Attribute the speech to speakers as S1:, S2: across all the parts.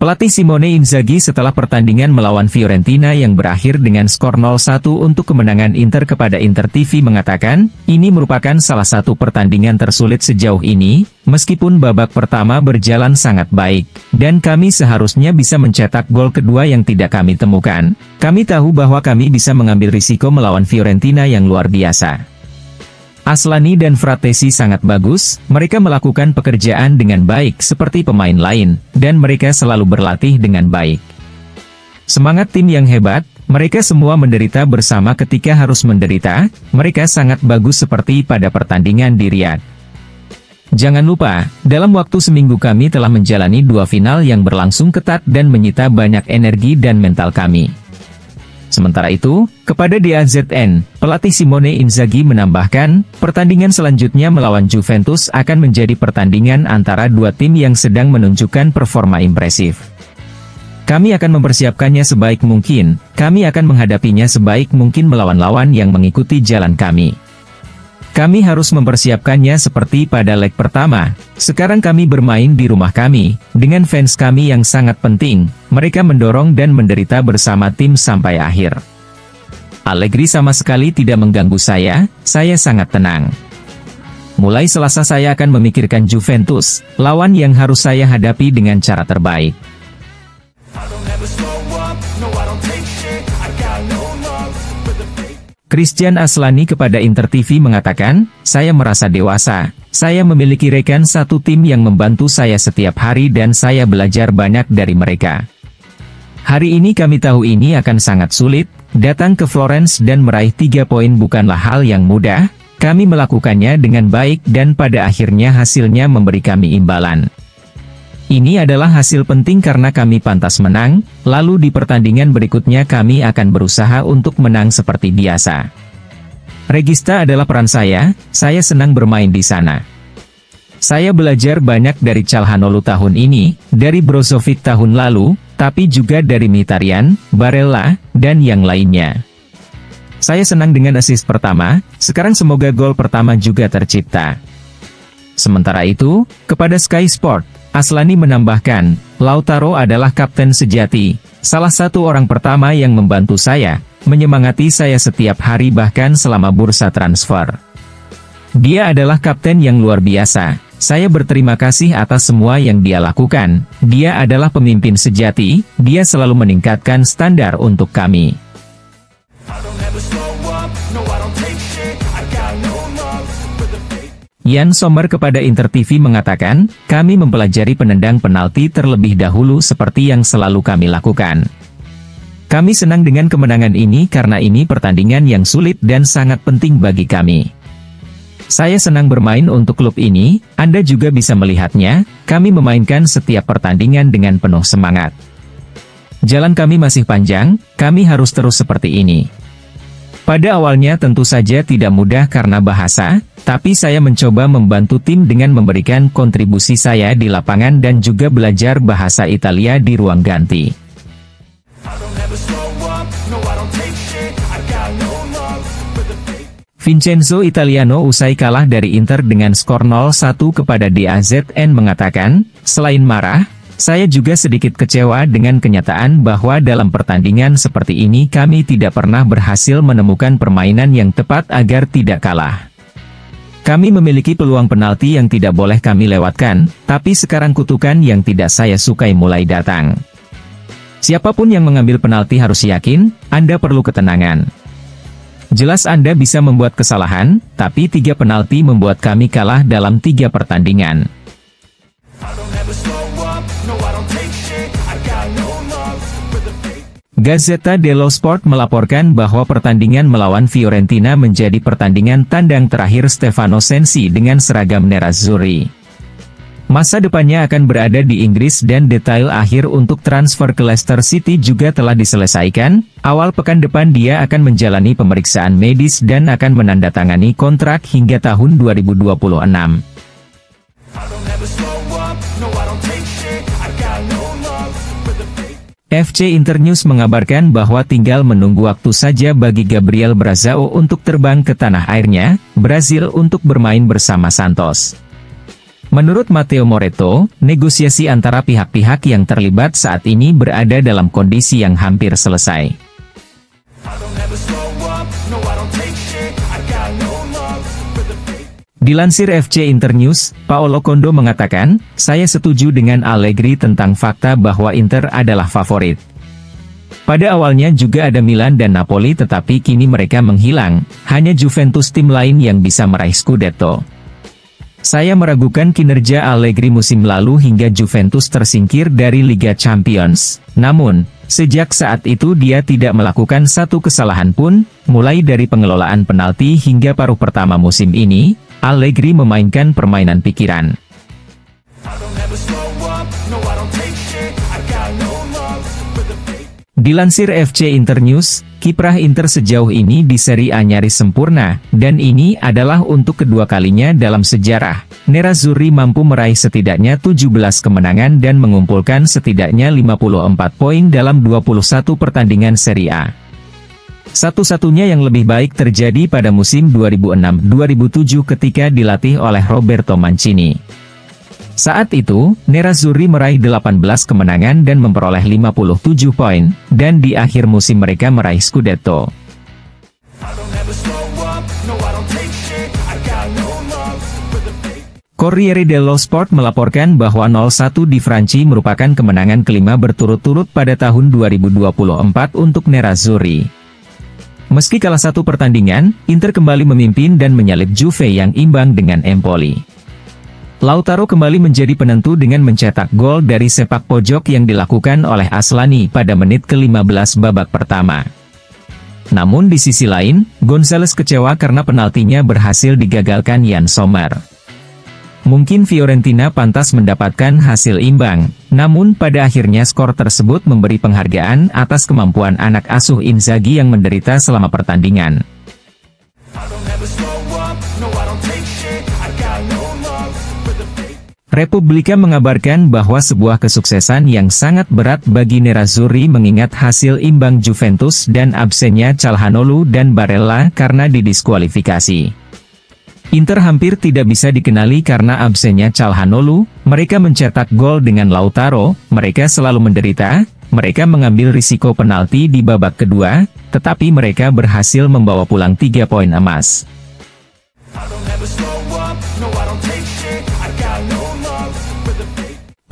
S1: Pelatih Simone Inzaghi setelah pertandingan melawan Fiorentina yang berakhir dengan skor 0-1 untuk kemenangan Inter kepada Inter TV mengatakan, ini merupakan salah satu pertandingan tersulit sejauh ini, meskipun babak pertama berjalan sangat baik, dan kami seharusnya bisa mencetak gol kedua yang tidak kami temukan. Kami tahu bahwa kami bisa mengambil risiko melawan Fiorentina yang luar biasa. Aslani dan Fratesi sangat bagus, mereka melakukan pekerjaan dengan baik seperti pemain lain, dan mereka selalu berlatih dengan baik. Semangat tim yang hebat, mereka semua menderita bersama ketika harus menderita, mereka sangat bagus seperti pada pertandingan di Riyadh. Jangan lupa, dalam waktu seminggu kami telah menjalani 2 final yang berlangsung ketat dan menyita banyak energi dan mental kami. Sementara itu, kepada DAZN, pelatih Simone Inzaghi menambahkan, pertandingan selanjutnya melawan Juventus akan menjadi pertandingan antara dua tim yang sedang menunjukkan performa impresif. Kami akan mempersiapkannya sebaik mungkin, kami akan menghadapinya sebaik mungkin melawan lawan yang mengikuti jalan kami. Kami harus mempersiapkannya seperti pada leg pertama. Sekarang kami bermain di rumah kami, dengan fans kami yang sangat penting, mereka mendorong dan menderita bersama tim sampai akhir. Allegri sama sekali tidak mengganggu saya sangat tenang. Mulai Selasa saya akan memikirkan Juventus, lawan yang harus saya hadapi dengan cara terbaik. Christian Aslani kepada Inter TV mengatakan, saya merasa dewasa, saya memiliki rekan satu tim yang membantu saya setiap hari dan saya belajar banyak dari mereka. Hari ini kami tahu ini akan sangat sulit, datang ke Florence dan meraih 3 poin bukanlah hal yang mudah, kami melakukannya dengan baik dan pada akhirnya hasilnya memberi kami imbalan. Ini adalah hasil penting karena kami pantas menang, lalu di pertandingan berikutnya kami akan berusaha untuk menang seperti biasa. Regista adalah peran saya senang bermain di sana. Saya belajar banyak dari Calhanoglu tahun ini, dari Brozovic tahun lalu, tapi juga dari Mkhitaryan, Barella, dan yang lainnya. Saya senang dengan assist pertama, sekarang semoga gol pertama juga tercipta. Sementara itu, kepada Sky Sport, Aslani menambahkan, Lautaro adalah kapten sejati, salah satu orang pertama yang membantu saya, menyemangati saya setiap hari bahkan selama bursa transfer. Dia adalah kapten yang luar biasa, saya berterima kasih atas semua yang dia lakukan, dia adalah pemimpin sejati, dia selalu meningkatkan standar untuk kami. Jan Sommer kepada Inter TV mengatakan, kami mempelajari penendang penalti terlebih dahulu seperti yang selalu kami lakukan. Kami senang dengan kemenangan ini karena ini pertandingan yang sulit dan sangat penting bagi kami. Saya senang bermain untuk klub ini, Anda juga bisa melihatnya, kami memainkan setiap pertandingan dengan penuh semangat. Jalan kami masih panjang, kami harus terus seperti ini. Pada awalnya tentu saja tidak mudah karena bahasa, tapi saya mencoba membantu tim dengan memberikan kontribusi saya di lapangan dan juga belajar bahasa Italia di ruang ganti. Vincenzo Italiano usai kalah dari Inter dengan skor 0-1 kepada DAZN mengatakan, selain marah, saya juga sedikit kecewa dengan kenyataan bahwa dalam pertandingan seperti ini kami tidak pernah berhasil menemukan permainan yang tepat agar tidak kalah. Kami memiliki peluang penalti yang tidak boleh kami lewatkan, tapi sekarang kutukan yang tidak saya sukai mulai datang. Siapapun yang mengambil penalti harus yakin, Anda perlu ketenangan. Jelas Anda bisa membuat kesalahan, tapi 3 penalti membuat kami kalah dalam 3 pertandingan. Gazzetta dello Sport melaporkan bahwa pertandingan melawan Fiorentina menjadi pertandingan tandang terakhir Stefano Sensi dengan seragam nerazzurri. Masa depannya akan berada di Inggris dan detail akhir untuk transfer ke Leicester City juga telah diselesaikan. Awal pekan depan dia akan menjalani pemeriksaan medis dan akan menandatangani kontrak hingga tahun 2026. FC Internews mengabarkan bahwa tinggal menunggu waktu saja bagi Gabriel Brazao untuk terbang ke tanah airnya, Brazil untuk bermain bersama Santos. Menurut Matteo Moretto, negosiasi antara pihak-pihak yang terlibat saat ini berada dalam kondisi yang hampir selesai. Dilansir FC Internews, Paolo Kondo mengatakan, "Saya setuju dengan Allegri tentang fakta bahwa Inter adalah favorit. Pada awalnya juga ada Milan dan Napoli tetapi kini mereka menghilang, hanya Juventus tim lain yang bisa meraih Scudetto. Saya meragukan kinerja Allegri musim lalu hingga Juventus tersingkir dari Liga Champions. Namun, sejak saat itu dia tidak melakukan satu kesalahan pun, mulai dari pengelolaan penalti hingga paruh pertama musim ini, Allegri memainkan permainan pikiran." Dilansir FC Internews, kiprah Inter sejauh ini di Serie A nyaris sempurna, dan ini adalah untuk kedua kalinya dalam sejarah. Nerazzurri mampu meraih setidaknya 17 kemenangan dan mengumpulkan setidaknya 54 poin dalam 21 pertandingan Serie A. Satu-satunya yang lebih baik terjadi pada musim 2006-2007 ketika dilatih oleh Roberto Mancini. Saat itu, Nerazzurri meraih 18 kemenangan dan memperoleh 57 poin, dan di akhir musim mereka meraih Scudetto. Corriere dello Sport melaporkan bahwa 0-1 di Franci merupakan kemenangan kelima berturut-turut pada tahun 2024 untuk Nerazzurri. Meski kalah satu pertandingan, Inter kembali memimpin dan menyalip Juve yang imbang dengan Empoli. Lautaro kembali menjadi penentu dengan mencetak gol dari sepak pojok yang dilakukan oleh Aslani pada menit ke-15 babak pertama. Namun di sisi lain, Gonzalez kecewa karena penaltinya berhasil digagalkan Yann Sommer. Mungkin Fiorentina pantas mendapatkan hasil imbang, namun pada akhirnya skor tersebut memberi penghargaan atas kemampuan anak asuh Inzaghi yang menderita selama pertandingan. Repubblica mengabarkan bahwa sebuah kesuksesan yang sangat berat bagi Nerazzurri mengingat hasil imbang Juventus dan absennya Calhanoglu dan Barella karena didiskualifikasi. Inter hampir tidak bisa dikenali karena absennya Calhanoglu, mereka mencetak gol dengan Lautaro, mereka selalu menderita, mereka mengambil risiko penalti di babak kedua, tetapi mereka berhasil membawa pulang 3 poin emas.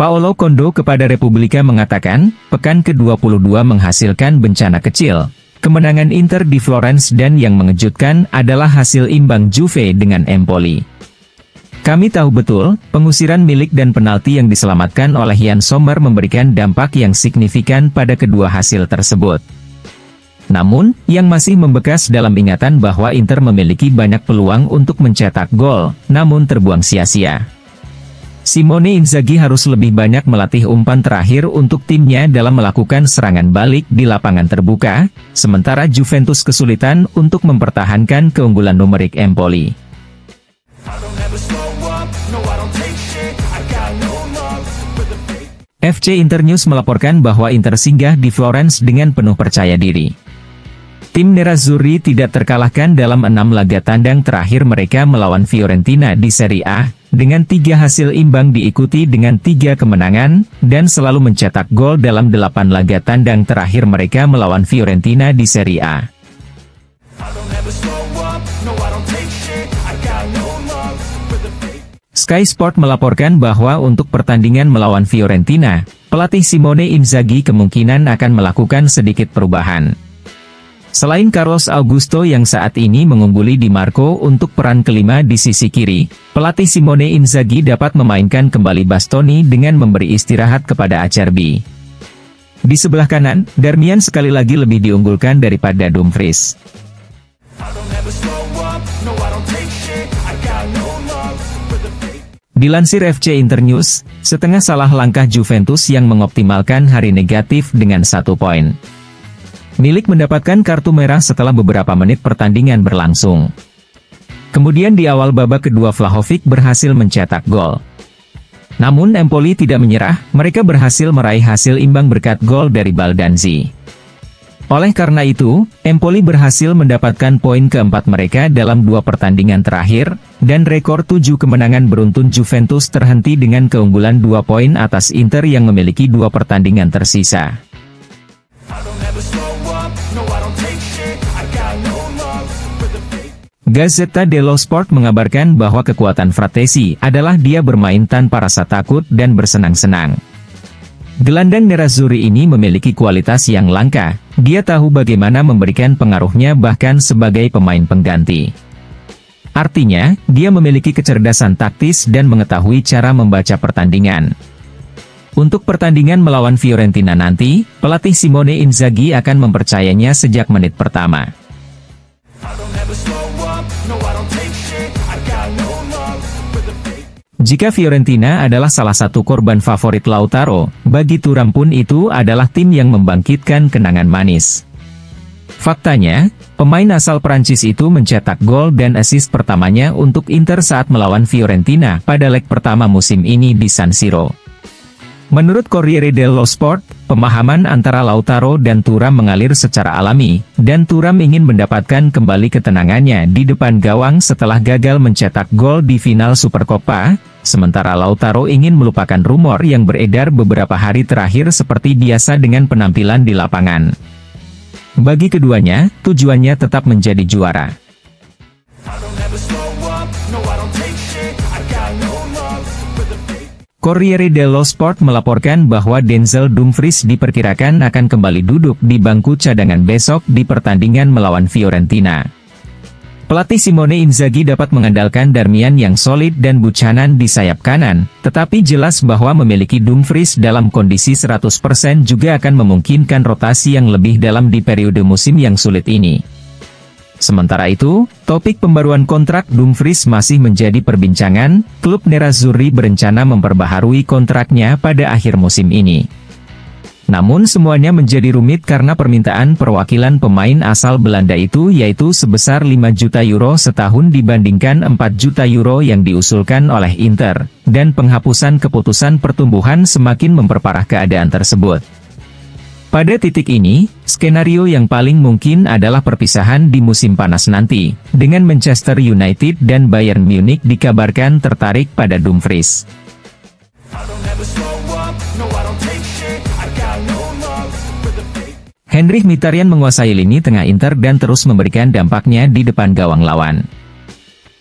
S1: Paolo Kondo kepada Repubblica mengatakan, pekan ke-22 menghasilkan bencana kecil. Kemenangan Inter di Florence dan yang mengejutkan adalah hasil imbang Juve dengan Empoli. Kami tahu betul, pengusiran milik dan penalti yang diselamatkan oleh Yann Sommer memberikan dampak yang signifikan pada kedua hasil tersebut. Namun, yang masih membekas dalam ingatan bahwa Inter memiliki banyak peluang untuk mencetak gol, namun terbuang sia-sia. Simone Inzaghi harus lebih banyak melatih umpan terakhir untuk timnya dalam melakukan serangan balik di lapangan terbuka, sementara Juventus kesulitan untuk mempertahankan keunggulan numerik Empoli. FC Internews melaporkan bahwa Inter singgah di Florence dengan penuh percaya diri. Tim Nerazzurri tidak terkalahkan dalam 6 laga tandang terakhir mereka melawan Fiorentina di Serie A, dengan 3 hasil imbang diikuti dengan 3 kemenangan, dan selalu mencetak gol dalam 8 laga tandang terakhir mereka melawan Fiorentina di Serie A. Sky Sport melaporkan bahwa untuk pertandingan melawan Fiorentina, pelatih Simone Inzaghi kemungkinan akan melakukan sedikit perubahan. Selain Carlos Augusto yang saat ini mengungguli Di Marco untuk peran kelima di sisi kiri, pelatih Simone Inzaghi dapat memainkan kembali Bastoni dengan memberi istirahat kepada Acerbi. Di sebelah kanan, Darmian sekali lagi lebih diunggulkan daripada Dumfries. Dilansir FC Internews, setengah salah langkah Juventus yang mengoptimalkan hari negatif dengan 1 poin. Milik mendapatkan kartu merah setelah beberapa menit pertandingan berlangsung. Kemudian di awal babak kedua Vlahovic berhasil mencetak gol. Namun Empoli tidak menyerah, mereka berhasil meraih hasil imbang berkat gol dari Baldanzi. Oleh karena itu, Empoli berhasil mendapatkan poin keempat mereka dalam 2 pertandingan terakhir, dan rekor 7 kemenangan beruntun Juventus terhenti dengan keunggulan 2 poin atas Inter yang memiliki 2 pertandingan tersisa. Gazzetta dello Sport mengabarkan bahwa kekuatan Frattesi adalah dia bermain tanpa rasa takut dan bersenang-senang. Gelandang nerazzurri ini memiliki kualitas yang langka, dia tahu bagaimana memberikan pengaruhnya bahkan sebagai pemain pengganti. Artinya, dia memiliki kecerdasan taktis dan mengetahui cara membaca pertandingan. Untuk pertandingan melawan Fiorentina nanti, pelatih Simone Inzaghi akan mempercayainya sejak menit pertama. Jika Fiorentina adalah salah satu korban favorit Lautaro, bagi Thuram pun itu adalah tim yang membangkitkan kenangan manis. Faktanya, pemain asal Prancis itu mencetak gol dan assist pertamanya untuk Inter saat melawan Fiorentina pada leg pertama musim ini di San Siro. Menurut Corriere dello Sport, pemahaman antara Lautaro dan Thuram mengalir secara alami, dan Thuram ingin mendapatkan kembali ketenangannya di depan gawang setelah gagal mencetak gol di final Supercoppa, sementara Lautaro ingin melupakan rumor yang beredar beberapa hari terakhir seperti biasa dengan penampilan di lapangan. Bagi keduanya, tujuannya tetap menjadi juara. Corriere dello Sport melaporkan bahwa Denzel Dumfries diperkirakan akan kembali duduk di bangku cadangan besok di pertandingan melawan Fiorentina. Pelatih Simone Inzaghi dapat mengandalkan Darmian yang solid dan Buchanan di sayap kanan, tetapi jelas bahwa memiliki Dumfries dalam kondisi 100% juga akan memungkinkan rotasi yang lebih dalam di periode musim yang sulit ini. Sementara itu, topik pembaruan kontrak Dumfries masih menjadi perbincangan. Klub nerazzurri berencana memperbaharui kontraknya pada akhir musim ini. Namun semuanya menjadi rumit karena permintaan perwakilan pemain asal Belanda itu yaitu sebesar 5 juta euro setahun dibandingkan 4 juta euro yang diusulkan oleh Inter, dan penghapusan keputusan pertumbuhan semakin memperparah keadaan tersebut. Pada titik ini, skenario yang paling mungkin adalah perpisahan di musim panas nanti, dengan Manchester United dan Bayern Munich dikabarkan tertarik pada Dumfries. Henrikh Mkhitaryan menguasai lini tengah Inter dan terus memberikan dampaknya di depan gawang lawan.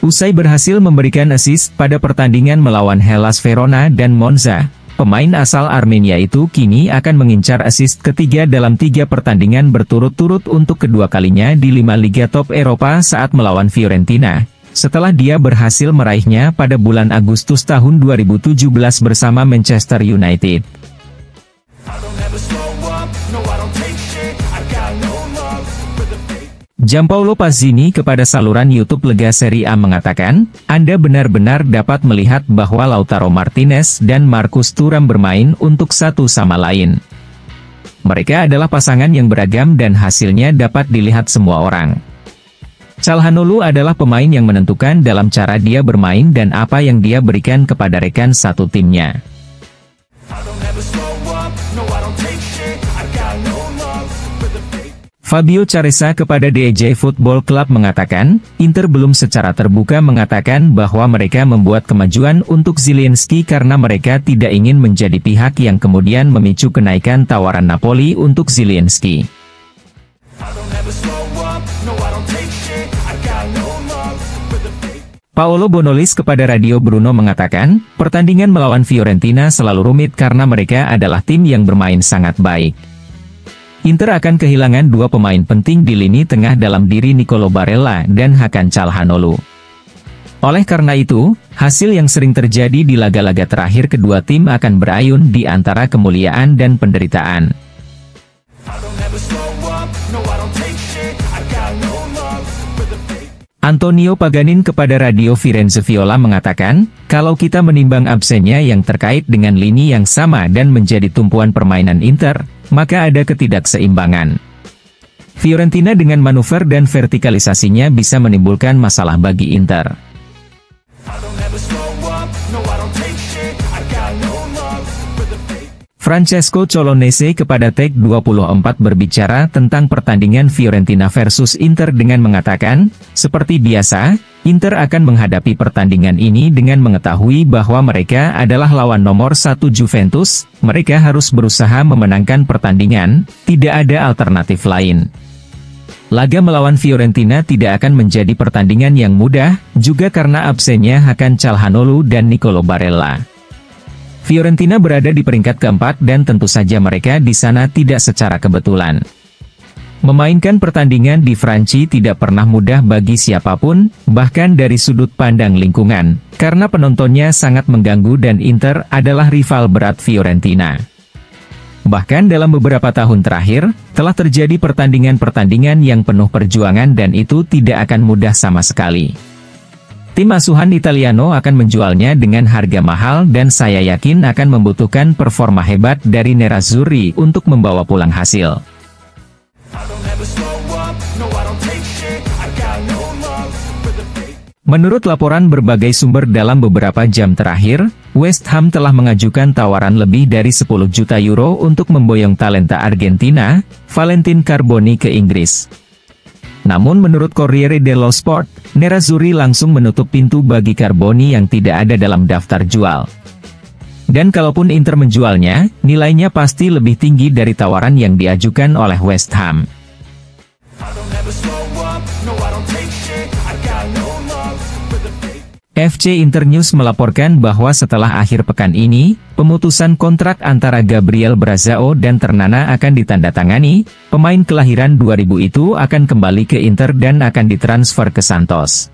S1: Usai berhasil memberikan assist pada pertandingan melawan Hellas Verona dan Monza, pemain asal Armenia itu kini akan mengincar assist ketiga dalam 3 pertandingan berturut-turut untuk kedua kalinya di 5 liga top Eropa saat melawan Fiorentina, setelah dia berhasil meraihnya pada bulan Agustus tahun 2017 bersama Manchester United. Gianpaolo Pazzini kepada saluran YouTube Lega Serie A mengatakan, Anda benar-benar dapat melihat bahwa Lautaro Martinez dan Marcus Thuram bermain untuk satu sama lain. Mereka adalah pasangan yang beragam dan hasilnya dapat dilihat semua orang. Calhanoglu adalah pemain yang menentukan dalam cara dia bermain dan apa yang dia berikan kepada rekan satu timnya. Fabio Caressa kepada DJ Football Club mengatakan, Inter belum secara terbuka mengatakan bahwa mereka membuat kemajuan untuk Zielinski karena mereka tidak ingin menjadi pihak yang kemudian memicu kenaikan tawaran Napoli untuk Zielinski. Paolo Bonolis kepada Radio Bruno mengatakan, pertandingan melawan Fiorentina selalu rumit karena mereka adalah tim yang bermain sangat baik. Inter akan kehilangan 2 pemain penting di lini tengah dalam diri Nicolo Barella dan Hakan Calhanoglu. Oleh karena itu, hasil yang sering terjadi di laga-laga terakhir kedua tim akan berayun di antara kemuliaan dan penderitaan. Antonio Paganin kepada Radio Firenze Viola mengatakan, kalau kita menimbang absennya yang terkait dengan lini yang sama dan menjadi tumpuan permainan Inter, maka ada ketidakseimbangan. Fiorentina dengan manuver dan vertikalisasinya bisa menimbulkan masalah bagi Inter. Francesco Colonese kepada Tech24 berbicara tentang pertandingan Fiorentina versus Inter dengan mengatakan, seperti biasa, Inter akan menghadapi pertandingan ini dengan mengetahui bahwa mereka adalah lawan nomor 1 Juventus, mereka harus berusaha memenangkan pertandingan, tidak ada alternatif lain. Laga melawan Fiorentina tidak akan menjadi pertandingan yang mudah, juga karena absennya Hakan Calhanoglu dan Nicolo Barella. Fiorentina berada di peringkat keempat dan tentu saja mereka di sana tidak secara kebetulan. Memainkan pertandingan di Prancis tidak pernah mudah bagi siapapun, bahkan dari sudut pandang lingkungan, karena penontonnya sangat mengganggu dan Inter adalah rival berat Fiorentina. Bahkan dalam beberapa tahun terakhir, telah terjadi pertandingan-pertandingan yang penuh perjuangan dan itu tidak akan mudah sama sekali. Tim asuhan Italiano akan menjualnya dengan harga mahal dan saya yakin akan membutuhkan performa hebat dari Nerazzurri untuk membawa pulang hasil. Menurut laporan berbagai sumber dalam beberapa jam terakhir, West Ham telah mengajukan tawaran lebih dari 10 juta euro untuk memboyong talenta Argentina, Valentin Carboni ke Inggris. Namun menurut Corriere dello Sport, Nerazzurri langsung menutup pintu bagi Carboni yang tidak ada dalam daftar jual. Dan kalaupun Inter menjualnya, nilainya pasti lebih tinggi dari tawaran yang diajukan oleh West Ham. FC Internews melaporkan bahwa setelah akhir pekan ini, pemutusan kontrak antara Gabriel Brazao dan Ternana akan ditandatangani, pemain kelahiran 2000 itu akan kembali ke Inter dan akan ditransfer ke Santos.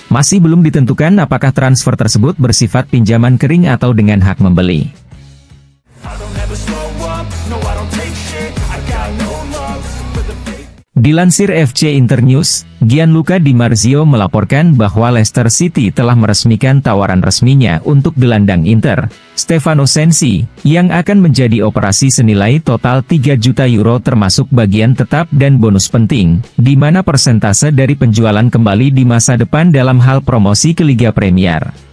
S1: Masih belum ditentukan apakah transfer tersebut bersifat pinjaman kering atau dengan hak membeli. Dilansir FC Internews, Gianluca Di Marzio melaporkan bahwa Leicester City telah meresmikan tawaran resminya untuk gelandang Inter, Stefano Sensi, yang akan menjadi operasi senilai total 3 juta euro termasuk bagian tetap dan bonus penting, di mana persentase dari penjualan kembali di masa depan dalam hal promosi ke Liga Premier.